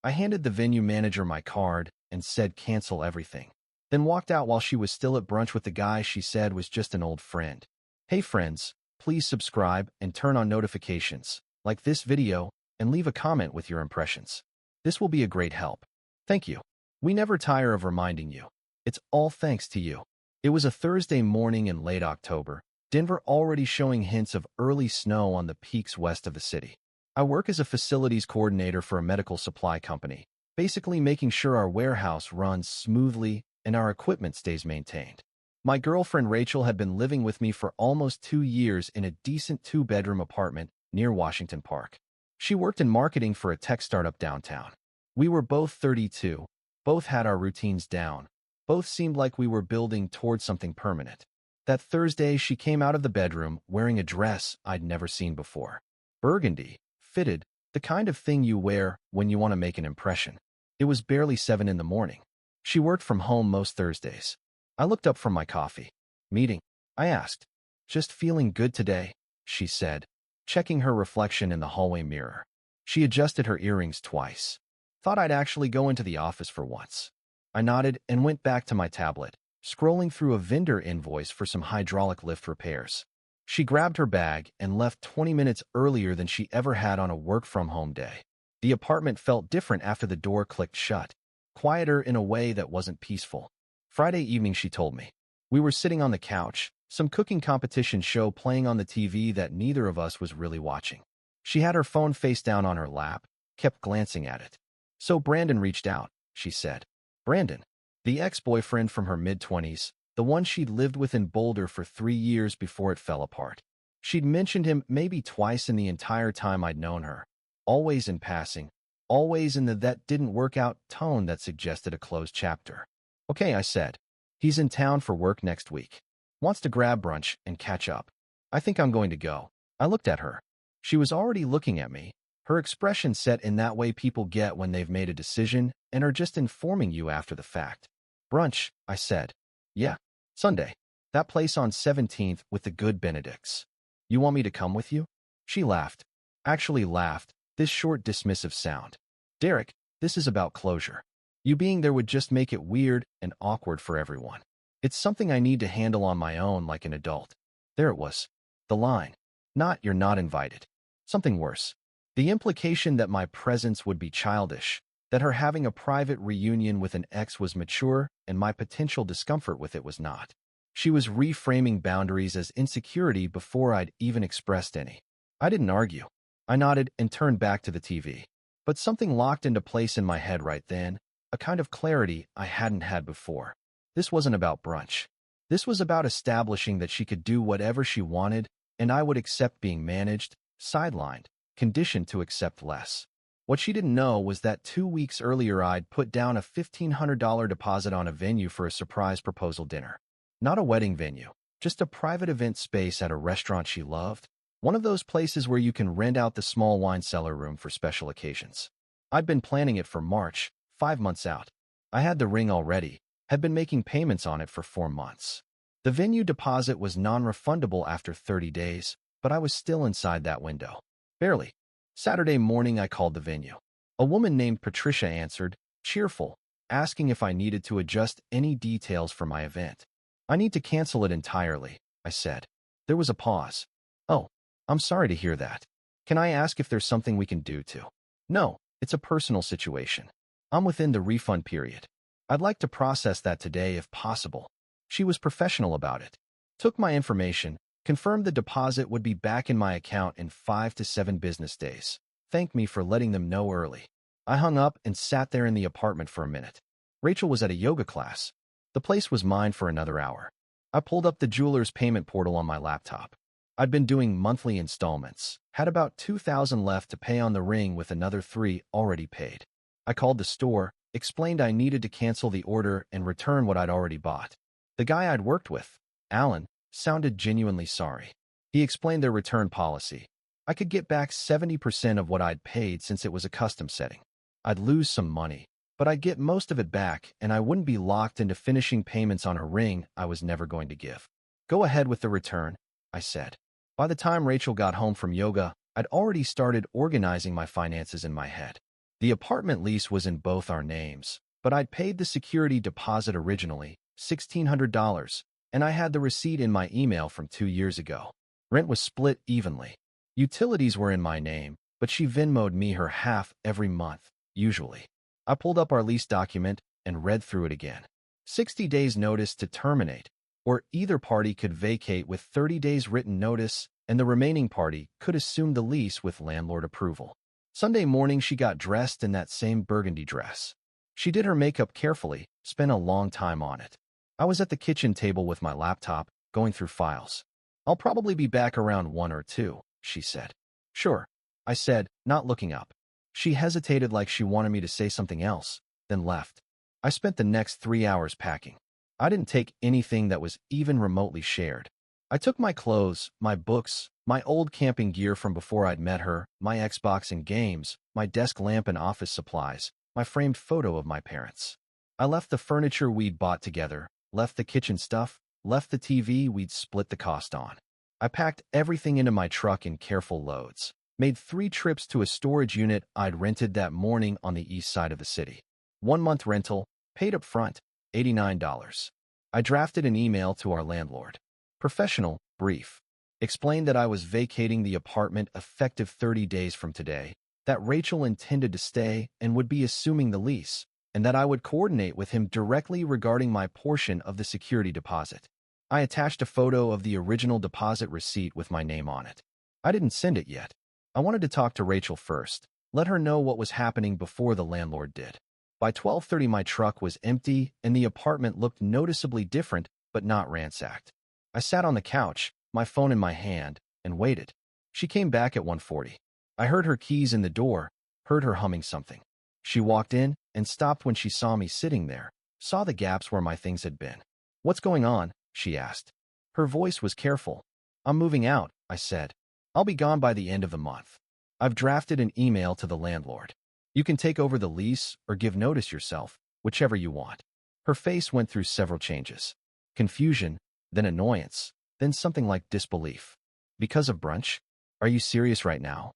I handed the venue manager my card and said cancel everything. Then walked out while she was still at brunch with the guy she said was just an old friend. Hey friends, please subscribe and turn on notifications, like this video, and leave a comment with your impressions. This will be a great help. Thank you. We never tire of reminding you. It's all thanks to you. It was a Thursday morning in late October, Denver already showing hints of early snow on the peaks west of the city. I work as a facilities coordinator for a medical supply company, basically making sure our warehouse runs smoothly and our equipment stays maintained. My girlfriend Rachel had been living with me for almost 2 years in a decent 2-bedroom apartment near Washington Park. She worked in marketing for a tech startup downtown. We were both 32, both had our routines down, both seemed like we were building towards something permanent. That Thursday, she came out of the bedroom wearing a dress I'd never seen before. Burgundy, fitted, the kind of thing you wear when you want to make an impression. It was barely 7 in the morning. She worked from home most Thursdays. I looked up from my coffee. Meeting? I asked. Just feeling good today, she said, checking her reflection in the hallway mirror. She adjusted her earrings twice. Thought I'd actually go into the office for once. I nodded and went back to my tablet, scrolling through a vendor invoice for some hydraulic lift repairs. She grabbed her bag and left 20 minutes earlier than she ever had on a work-from-home day. The apartment felt different after the door clicked shut, quieter in a way that wasn't peaceful. Friday evening, she told me. We were sitting on the couch, some cooking competition show playing on the TV that neither of us was really watching. She had her phone face down on her lap, kept glancing at it. So Brandon reached out, she said. Brandon, the ex-boyfriend from her mid-20s, the one she'd lived with in Boulder for 3 years before it fell apart. She'd mentioned him maybe twice in the entire time I'd known her, always in passing, always in the that didn't work out tone that suggested a closed chapter. Okay, I said. He's in town for work next week. Wants to grab brunch and catch up. I think I'm going to go. I looked at her. She was already looking at me, her expression set in that way people get when they've made a decision and are just informing you after the fact. Brunch, I said. Yeah. Sunday. That place on 17th with the good Benedicts. You want me to come with you? She laughed. Actually laughed, this short dismissive sound. Derek, this is about closure. You being there would just make it weird and awkward for everyone. It's something I need to handle on my own like an adult. There it was. The line. Not you're not invited. Something worse. The implication that my presence would be childish, that her having a private reunion with an ex was mature, and my potential discomfort with it was not. She was reframing boundaries as insecurity before I'd even expressed any. I didn't argue. I nodded and turned back to the TV. But something locked into place in my head right then, a kind of clarity I hadn't had before. This wasn't about brunch. This was about establishing that she could do whatever she wanted, and I would accept being managed, sidelined, conditioned to accept less. What she didn't know was that 2 weeks earlier I'd put down a $1,500 deposit on a venue for a surprise proposal dinner. Not a wedding venue, just a private event space at a restaurant she loved. One of those places where you can rent out the small wine cellar room for special occasions. I'd been planning it for March, 5 months out. I had the ring already, had been making payments on it for 4 months. The venue deposit was non-refundable after 30 days, but I was still inside that window. Barely. Saturday morning I called the venue. A woman named Patricia answered, cheerful, asking if I needed to adjust any details for my event. I need to cancel it entirely, I said. There was a pause. Oh, I'm sorry to hear that. Can I ask if there's something we can do to? No, it's a personal situation. I'm within the refund period. I'd like to process that today if possible. She was professional about it. Took my information, confirmed the deposit would be back in my account in 5 to 7 business days. Thanked me for letting them know early. I hung up and sat there in the apartment for a minute. Rachel was at a yoga class. The place was mine for another hour. I pulled up the jeweler's payment portal on my laptop. I'd been doing monthly installments, had about $2,000 left to pay on the ring with another 3 already paid. I called the store, explained I needed to cancel the order and return what I'd already bought. The guy I'd worked with, Alan, sounded genuinely sorry. He explained their return policy. I could get back 70% of what I'd paid since it was a custom setting. I'd lose some money, but I'd get most of it back and I wouldn't be locked into finishing payments on a ring I was never going to give. Go ahead with the return, I said. By the time Rachel got home from yoga, I'd already started organizing my finances in my head. The apartment lease was in both our names, but I'd paid the security deposit originally, $1,600, and I had the receipt in my email from 2 years ago. Rent was split evenly. Utilities were in my name, but she Venmo'd me her half every month, usually. I pulled up our lease document and read through it again. 60 days notice to terminate, or either party could vacate with 30 days written notice, and the remaining party could assume the lease with landlord approval. Sunday morning, she got dressed in that same burgundy dress. She did her makeup carefully, spent a long time on it. I was at the kitchen table with my laptop, going through files. "I'll probably be back around 1 or 2, she said. "Sure," I said, not looking up. She hesitated like she wanted me to say something else, then left. I spent the next 3 hours packing. I didn't take anything that was even remotely shared. I took my clothes, my books, my old camping gear from before I'd met her, my Xbox and games, my desk lamp and office supplies, my framed photo of my parents. I left the furniture we'd bought together, left the kitchen stuff, left the TV we'd split the cost on. I packed everything into my truck in careful loads, made 3 trips to a storage unit I'd rented that morning on the east side of the city. 1-month rental, paid up front, $89. I drafted an email to our landlord. Professional, brief. Explained that I was vacating the apartment effective 30 days from today, that Rachel intended to stay and would be assuming the lease, and that I would coordinate with him directly regarding my portion of the security deposit. I attached a photo of the original deposit receipt with my name on it. I didn't send it yet. I wanted to talk to Rachel first, let her know what was happening before the landlord did. By 12:30, my truck was empty and the apartment looked noticeably different, but not ransacked. I sat on the couch, my phone in my hand, and waited. She came back at 1:40. I heard her keys in the door, heard her humming something. She walked in and stopped when she saw me sitting there, saw the gaps where my things had been. "What's going on?" she asked. Her voice was careful. "I'm moving out," I said. "I'll be gone by the end of the month. I've drafted an email to the landlord. You can take over the lease or give notice yourself, whichever you want." Her face went through several changes. Confusion, then annoyance, then something like disbelief. "Because of brunch? Are you serious right now?"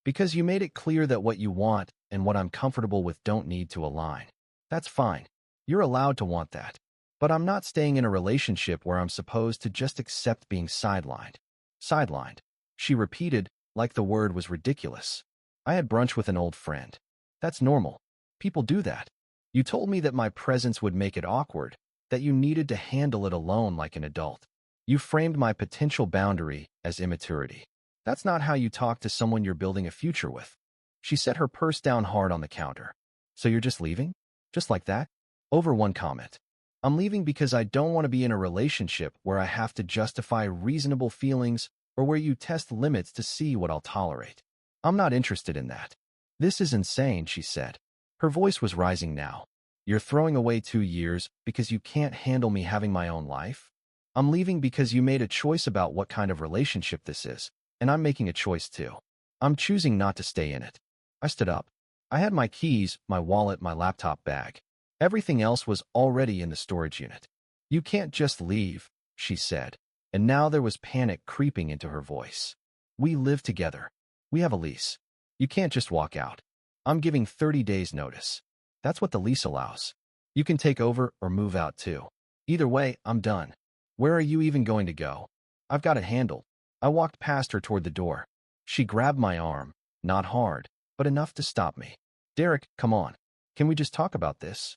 "Because you made it clear that what you want and what I'm comfortable with don't need to align." "That's fine. You're allowed to want that. But I'm not staying in a relationship where I'm supposed to just accept being sidelined." "Sidelined," she repeated, like the word was ridiculous. "I had brunch with an old friend. That's normal. People do that. You told me that my presence would make it awkward, that you needed to handle it alone like an adult. You framed my potential boundary as immaturity. That's not how you talk to someone you're building a future with." She set her purse down hard on the counter. "So you're just leaving? Just like that?" Over one comment. "I'm leaving because I don't want to be in a relationship where I have to justify reasonable feelings or where you test limits to see what I'll tolerate. I'm not interested in that." "This is insane," she said. Her voice was rising now. "You're throwing away 2 years because you can't handle me having my own life? I'm leaving because you made a choice about what kind of relationship this is, and I'm making a choice too. I'm choosing not to stay in it." I stood up. I had my keys, my wallet, my laptop bag. Everything else was already in the storage unit. "You can't just leave," she said, and now there was panic creeping into her voice. "We live together. We have a lease. You can't just walk out. I'm giving 30 days notice. That's what the lease allows. You can take over or move out too. Either way, I'm done. Where are you even going to go?" "I've got it handled." I walked past her toward the door. She grabbed my arm, not hard, but enough to stop me. "Derek, come on. Can we just talk about this?"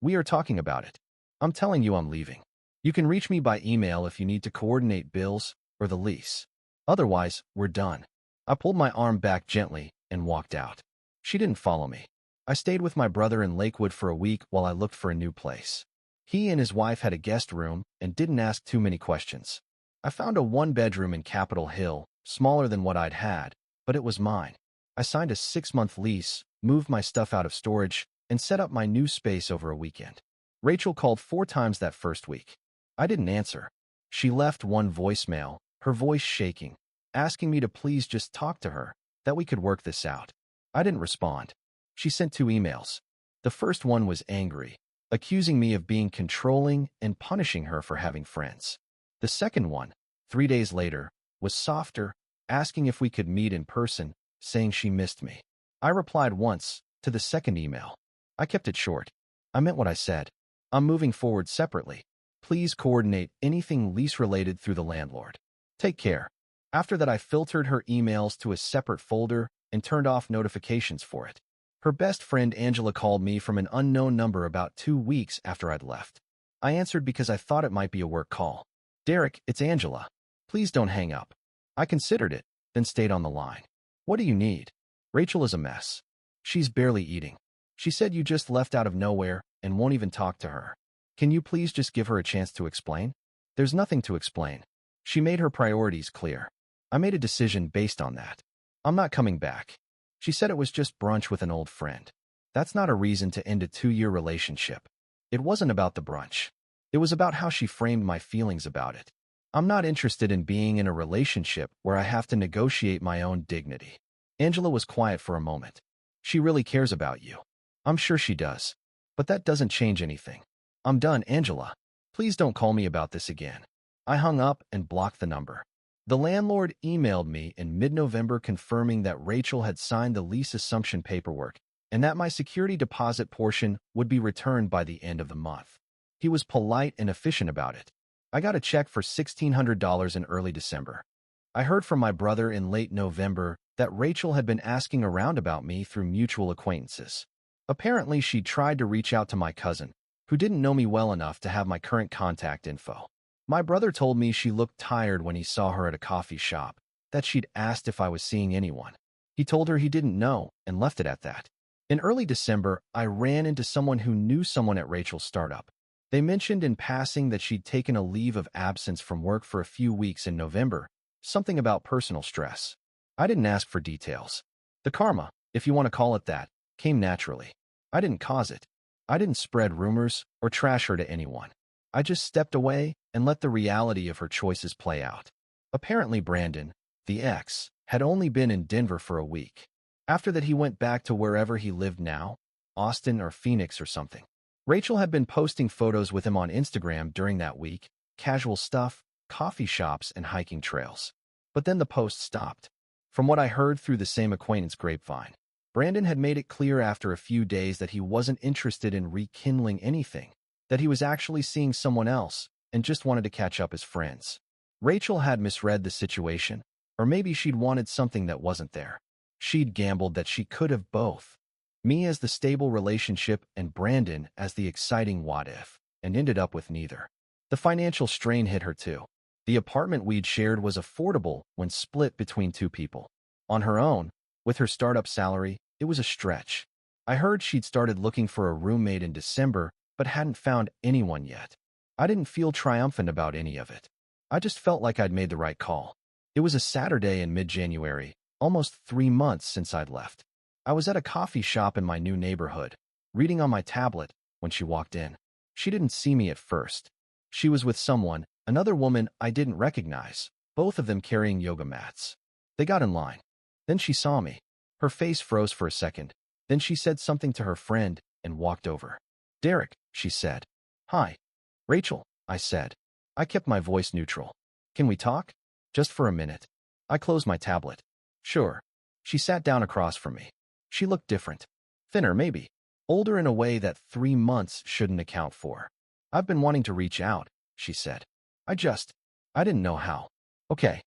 "We are talking about it. I'm telling you I'm leaving. You can reach me by email if you need to coordinate bills or the lease. Otherwise, we're done." I pulled my arm back gently and walked out. She didn't follow me. I stayed with my brother in Lakewood for a week while I looked for a new place. He and his wife had a guest room and didn't ask too many questions. I found a 1-bedroom in Capitol Hill, smaller than what I'd had, but it was mine. I signed a 6-month lease, moved my stuff out of storage, and set up my new space over a weekend. Rachel called 4 times that first week. I didn't answer. She left one voicemail, her voice shaking, asking me to please just talk to her, that we could work this out. I didn't respond. She sent 2 emails. The first one was angry, accusing me of being controlling and punishing her for having friends. The second one, 3 days later, was softer, asking if we could meet in person, saying she missed me. I replied once, To the second email. I kept it short. I meant what I said. I'm moving forward separately. Please coordinate anything lease-related through the landlord. Take care. After that, I filtered her emails to a separate folder and turned off notifications for it. Her best friend Angela called me from an unknown number about 2 weeks after I'd left. I answered because I thought it might be a work call. Derek, it's Angela. Please don't hang up. I considered it, then stayed on the line. What do you need? Rachel is a mess. She's barely eating. She said you just left out of nowhere and won't even talk to her. Can you please just give her a chance to explain? There's nothing to explain. She made her priorities clear. I made a decision based on that. I'm not coming back. She said it was just brunch with an old friend. That's not a reason to end a 2-year relationship. It wasn't about the brunch. It was about how she framed my feelings about it. I'm not interested in being in a relationship where I have to negotiate my own dignity. Angela was quiet for a moment. She really cares about you. I'm sure she does. But that doesn't change anything. I'm done, Angela. Please don't call me about this again. I hung up and blocked the number. The landlord emailed me in mid-November confirming that Rachel had signed the lease assumption paperwork and that my security deposit portion would be returned by the end of the month. He was polite and efficient about it. I got a check for $1,600 in early December. I heard from my brother in late November that Rachel had been asking around about me through mutual acquaintances. Apparently, she tried to reach out to my cousin, who didn't know me well enough to have my current contact info. My brother told me she looked tired when he saw her at a coffee shop, that she'd asked if I was seeing anyone. He told her he didn't know and left it at that. In early December, I ran into someone who knew someone at Rachel's startup. They mentioned in passing that she'd taken a leave of absence from work for a few weeks in November, something about personal stress. I didn't ask for details. The karma, if you want to call it that, came naturally. I didn't cause it. I didn't spread rumors or trash her to anyone. I just stepped away and let the reality of her choices play out. Apparently Brandon, the ex, had only been in Denver for a week. After that he went back to wherever he lived now, Austin or Phoenix or something. Rachel had been posting photos with him on Instagram during that week, casual stuff, coffee shops, and hiking trails. But then the post stopped. From what I heard through the same acquaintance grapevine, Brandon had made it clear after a few days that he wasn't interested in rekindling anything, that he was actually seeing someone else and just wanted to catch up as friends. Rachel had misread the situation, or maybe she'd wanted something that wasn't there. She'd gambled that she could have both. Me as the stable relationship and Brandon as the exciting what-if, and ended up with neither. The financial strain hit her too. The apartment we'd shared was affordable when split between 2 people. On her own, with her startup salary, it was a stretch. I heard she'd started looking for a roommate in December, but hadn't found anyone yet. I didn't feel triumphant about any of it. I just felt like I'd made the right call. It was a Saturday in mid-January, almost 3 months since I'd left. I was at a coffee shop in my new neighborhood, reading on my tablet, when she walked in. She didn't see me at first. She was with someone, another woman I didn't recognize, both of them carrying yoga mats. They got in line. Then she saw me. Her face froze for a second. Then she said something to her friend and walked over. Derek, she said. Hi. Rachel, I said. I kept my voice neutral. Can we talk? Just for a minute. I closed my tablet. Sure. She sat down across from me. She looked different. Thinner, maybe. Older in a way that 3 months shouldn't account for. I've been wanting to reach out, she said. I didn't know how. Okay.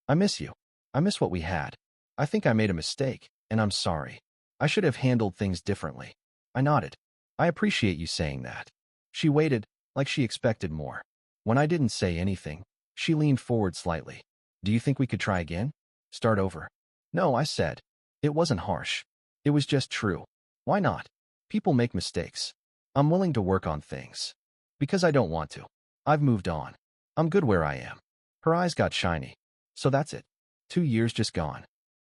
I miss you. I miss what we had. I think I made a mistake, and I'm sorry. I should have handled things differently. I nodded. I appreciate you saying that. She waited, like she expected more. When I didn't say anything, she leaned forward slightly. Do you think we could try again? Start over? No, I said. It wasn't harsh. It was just true. Why not? People make mistakes. I'm willing to work on things. Because I don't want to. I've moved on. I'm good where I am. Her eyes got shiny. So that's it. 2 years just gone.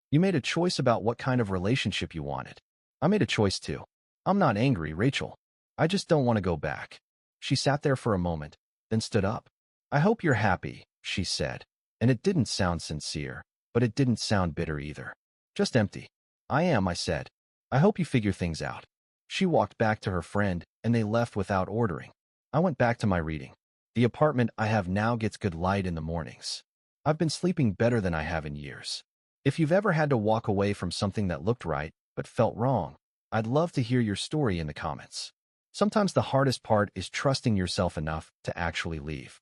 You made a choice about what kind of relationship you wanted. I made a choice too. I'm not angry, Rachel. I just don't want to go back. She sat there for a moment, then stood up. I hope you're happy, she said. And it didn't sound sincere, but it didn't sound bitter either. Just empty. I am, I said. I hope you figure things out. She walked back to her friend, and they left without ordering. I went back to my reading. The apartment I have now gets good light in the mornings. I've been sleeping better than I have in years. If you've ever had to walk away from something that looked right, but felt wrong, I'd love to hear your story in the comments. Sometimes the hardest part is trusting yourself enough to actually leave.